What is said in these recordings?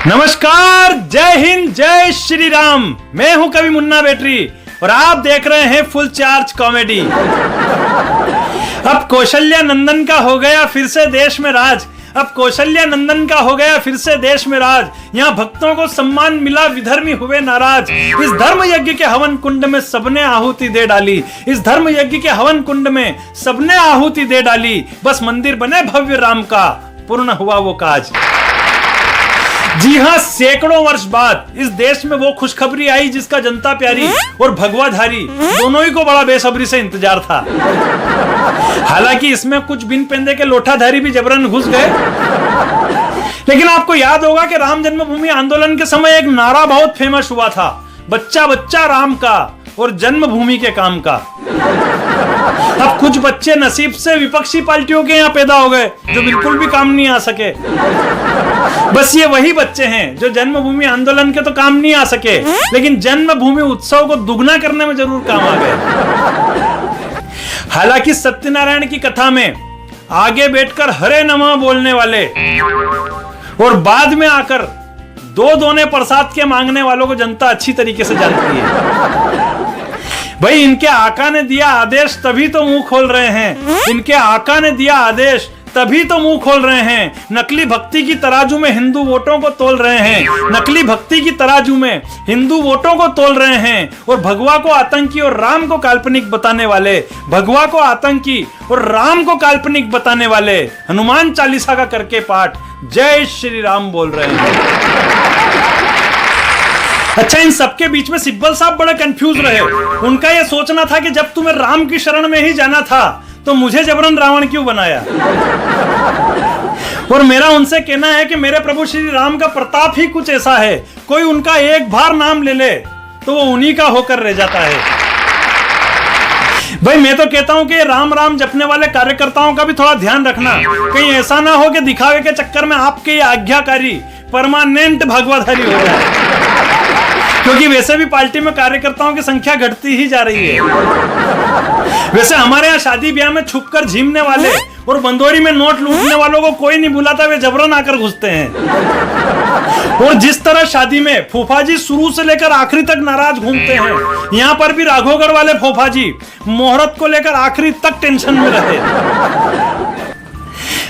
नमस्कार, जय हिंद, जय श्री राम। मैं हूं कवि मुन्ना बैटरी और आप देख रहे हैं फुल चार्ज कॉमेडी। अब कौशल्या नंदन का हो गया फिर से देश में राज। अब कौशल्या नंदन का हो गया फिर से देश में राज। यहाँ भक्तों को सम्मान मिला, विधर्मी हुए नाराज। इस धर्म यज्ञ के हवन कुंड में सबने आहुति दे डाली। इस धर्म यज्ञ के हवन कुंड में सबने आहुति दे डाली। बस मंदिर बने भव्य राम का, पूर्ण हुआ वो काज। जी हाँ, सैकड़ों वर्ष बाद इस देश में वो खुशखबरी आई जिसका जनता प्यारी और भगवाधारी दोनों ही को बड़ा बेसब्री से इंतजार था। हालांकि इसमें कुछ बिन पेंदे के लोठाधारी भी जबरन घुस गए। लेकिन आपको याद होगा कि राम जन्मभूमि आंदोलन के समय एक नारा बहुत फेमस हुआ था, बच्चा बच्चा राम का और जन्मभूमि के काम का। अब कुछ बच्चे नसीब से विपक्षी पार्टियों के यहाँ पैदा हो गए जो बिल्कुल भी काम नहीं आ सके। बस ये वही बच्चे हैं जो जन्मभूमि आंदोलन के तो काम नहीं आ सके, लेकिन जन्मभूमि उत्सव को दुगना करने में जरूर काम आ गए। हालांकि सत्यनारायण की कथा में आगे बैठकर हरे नमः बोलने वाले और बाद में आकर दो दोने प्रसाद के मांगने वालों को जनता अच्छी तरीके से जानती है। भाई, इनके आका ने दिया आदेश तभी तो मुंह खोल रहे हैं। इनके आका ने दिया आदेश तभी तो मुंह खोल रहे हैं। नकली भक्ति की तराजू में हिंदू वोटों को तोल रहे हैं। नकली भक्ति की तराजू में हिंदू वोटों को तोल रहे हैं और भगवा को आतंकी और राम को काल्पनिक बताने वाले, भगवा को आतंकी और राम को काल्पनिक बताने वाले हनुमान चालीसा का करके पाठ जय श्री राम बोल रहे हैं। अच्छा, इन सबके बीच में सिब्बल साहब बड़े कंफ्यूज रहे। उनका यह सोचना था कि जब तुम्हें राम की शरण में ही जाना था तो मुझे जबरन रावण क्यों बनाया। और मेरा उनसे कहना है कि मेरे प्रभु श्री राम का प्रताप ही कुछ ऐसा है, कोई उनका एक बार नाम ले ले तो वो उन्हीं का होकर रह जाता है। भाई, मैं तो कहता हूं कि राम राम जपने वाले कार्यकर्ताओं का भी थोड़ा ध्यान रखना, कहीं ऐसा ना हो कि दिखावे के चक्कर में आपके ये आज्ञाकारी परमानेंट भगवाधारी हो जाए। क्योंकि वैसे भी पार्टी में कार्यकर्ताओं की संख्या घटती ही जा रही है। वैसे हमारे यहाँ शादी ब्याह में छुपकर झीमने वाले और बंदोरी में नोट लूटने वालों को कोई नहीं बुलाता, वे जबरन आकर घुसते हैं। और जिस तरह शादी में फूफाजी शुरू से लेकर आखिरी तक नाराज घूमते हैं, यहाँ पर भी राघवगढ़ वाले फूफाजी मुहूर्त को लेकर आखिरी तक टेंशन में रहे।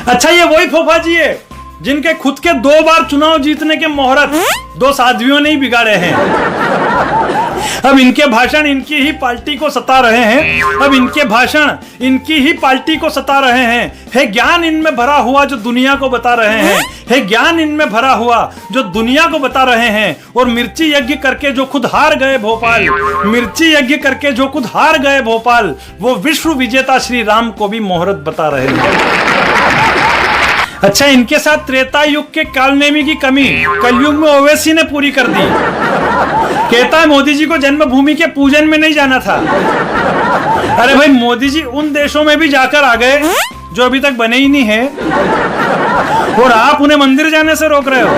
अच्छा, ये वही फूफाजी है जिनके खुद के 2 बार चुनाव जीतने के मुहूर्त 2 साध्वियों ने ही बिगाड़े हैं। अब इनके भाषण इनकी ही पार्टी को सता रहे हैं। अब इनके भाषण इनकी ही पार्टी को सता रहे हैं। है ज्ञान इनमें भरा हुआ जो दुनिया को बता रहे हैं। है ज्ञान इनमें भरा हुआ जो दुनिया को बता रहे हैं। और मिर्ची यज्ञ करके जो खुद हार गए भोपाल, मिर्ची यज्ञ करके जो खुद हार गए भोपाल, वो विश्व विजेता श्री राम को भी मुहूर्त बता रहे हैं। अच्छा, इनके साथ त्रेता युग के कालनेमी की कमी कलयुग में ओवैसी ने पूरी कर दी। कहता है मोदी जी को जन्मभूमि के पूजन में नहीं जाना था। अरे भाई, मोदी जी उन देशों में भी जाकर आ गए जो अभी तक बने ही नहीं है, और आप उन्हें मंदिर जाने से रोक रहे हो।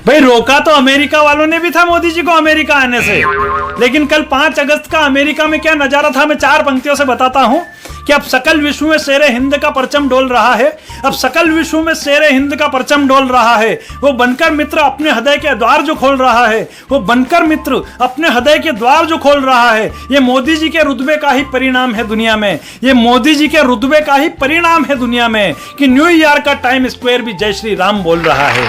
भाई, रोका तो अमेरिका वालों ने भी था मोदी जी को अमेरिका आने से, लेकिन कल 5 अगस्त का अमेरिका में क्या नजारा था मैं 4 पंक्तियों से बताता हूं कि अब सकल विश्व में शेरे हिंद का परचम डोल रहा है। अब सकल विश्व में शेरे हिंद का परचम डोल रहा है। वो बनकर मित्र अपने हृदय के द्वार जो खोल रहा है, वो बनकर मित्र अपने हृदय के द्वार जो खोल रहा है। ये मोदी जी के रुतबे का ही परिणाम है दुनिया में। ये मोदी जी के रुतबे का ही परिणाम है दुनिया में कि न्यूयॉर्क का टाइम स्क्वायर भी जय श्री राम बोल रहा है।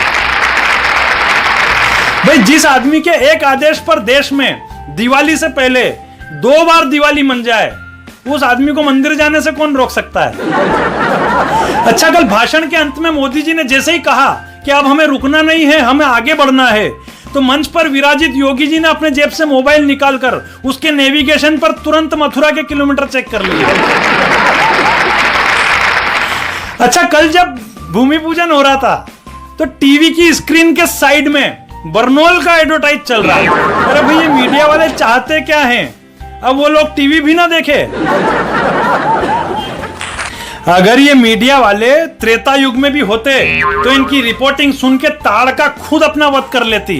भाई, जिस आदमी के एक आदेश पर देश में दिवाली से पहले 2 बार दिवाली मन जाए, उस आदमी को मंदिर जाने से कौन रोक सकता है। अच्छा, कल भाषण के अंत में मोदी जी ने जैसे ही कहा कि अब हमें रुकना नहीं है, हमें आगे बढ़ना है, तो मंच पर विराजित योगी जी ने अपने जेब से मोबाइल निकालकर उसके नेविगेशन पर तुरंत मथुरा के किलोमीटर चेक कर लिए। अच्छा, कल जब भूमि पूजन हो रहा था तो टीवी की स्क्रीन के साइड में बर्नोल का एडवर्टाइज चल रहा है। अरे भाई, ये मीडिया वाले चाहते क्या हैं? अब वो लोग टीवी भी ना देखे। अगर ये मीडिया वाले त्रेता युग में भी होते तो इनकी रिपोर्टिंग सुन के ताड़का खुद अपना वध कर लेती।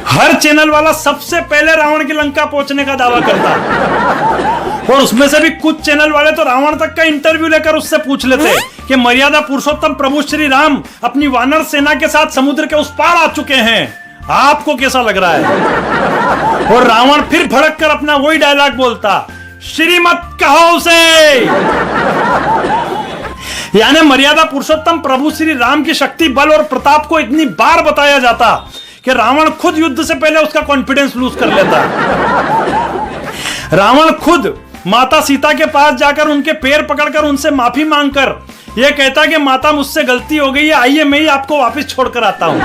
हर चैनल वाला सबसे पहले रावण की लंका पहुंचने का दावा करता। और उसमें से भी कुछ चैनल वाले तो रावण तक का इंटरव्यू लेकर उससे पूछ लेते कि कि मर्यादा पुरुषोत्तम प्रभु श्री राम अपनी वानर सेना के साथ समुद्र के उस पार आ चुके हैं। आपको कैसा लग रहा है? और रावण फिर भड़क कर अपना वही डायलॉग बोलता, श्रीमत कहो उसे। यानी मर्यादा पुरुषोत्तम प्रभु श्री राम की शक्ति, बल और प्रताप को इतनी बार बताया जाता कि रावण खुद युद्ध से पहले उसका कॉन्फिडेंस लूज कर लेता। रावण खुद माता सीता के पास जाकर उनके पैर पकड़कर उनसे माफी मांगकर यह कहता कि माता मुझसे गलती हो गई है, आइए मैं ही आपको वापस छोड़कर आता हूं।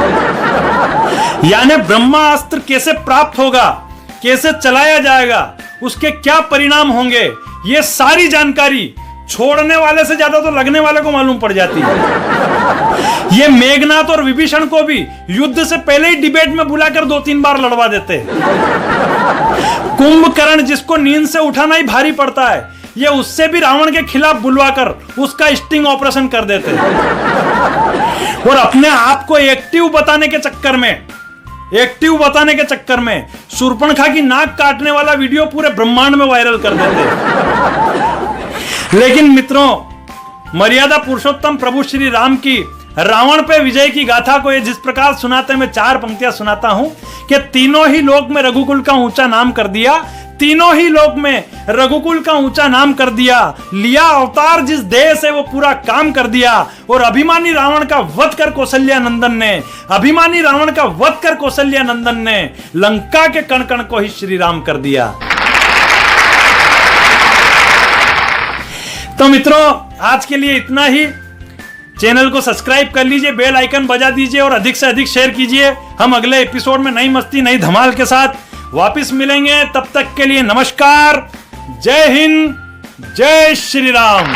यानी ब्रह्मास्त्र कैसे प्राप्त होगा, कैसे चलाया जाएगा, उसके क्या परिणाम होंगे, ये सारी जानकारी छोड़ने वाले से ज्यादा तो लगने वाले को मालूम पड़ जाती है। ये मेघनाथ और विभीषण को भी युद्ध से पहले ही डिबेट में बुलाकर 2-3 बार लड़वा देते। कुंभकर्ण जिसको नींद से उठाना ही भारी पड़ता है, ये उससे भी रावण के खिलाफ बुलवाकर उसका स्टिंग ऑपरेशन कर देते। और अपने आप को एक्टिव बताने के चक्कर में शूर्पणखा की नाक काटने वाला वीडियो पूरे ब्रह्मांड में वायरल कर देते। लेकिन मित्रों, मर्यादा पुरुषोत्तम प्रभु श्री राम की रावण पे विजय की गाथा को ये जिस प्रकार सुनाते, मैं 4 पंक्तियां सुनाता हूं कि तीनों ही लोक में रघुकुल का ऊंचा नाम कर दिया, तीनों ही लोक में रघुकुल का ऊंचा नाम कर दिया, लिया अवतार जिस देह से वो पूरा काम कर दिया। और अभिमानी रावण का वध कर कौशल्यानंदन ने लंका के कण कण को ही श्री राम कर दिया। तो मित्रों, आज के लिए इतना ही। चैनल को सब्सक्राइब कर लीजिए, बेल आइकन बजा दीजिए और अधिक से अधिक शेयर कीजिए। हम अगले एपिसोड में नई मस्ती, नई धमाल के साथ वापस मिलेंगे। तब तक के लिए नमस्कार, जय हिंद, जय श्री राम।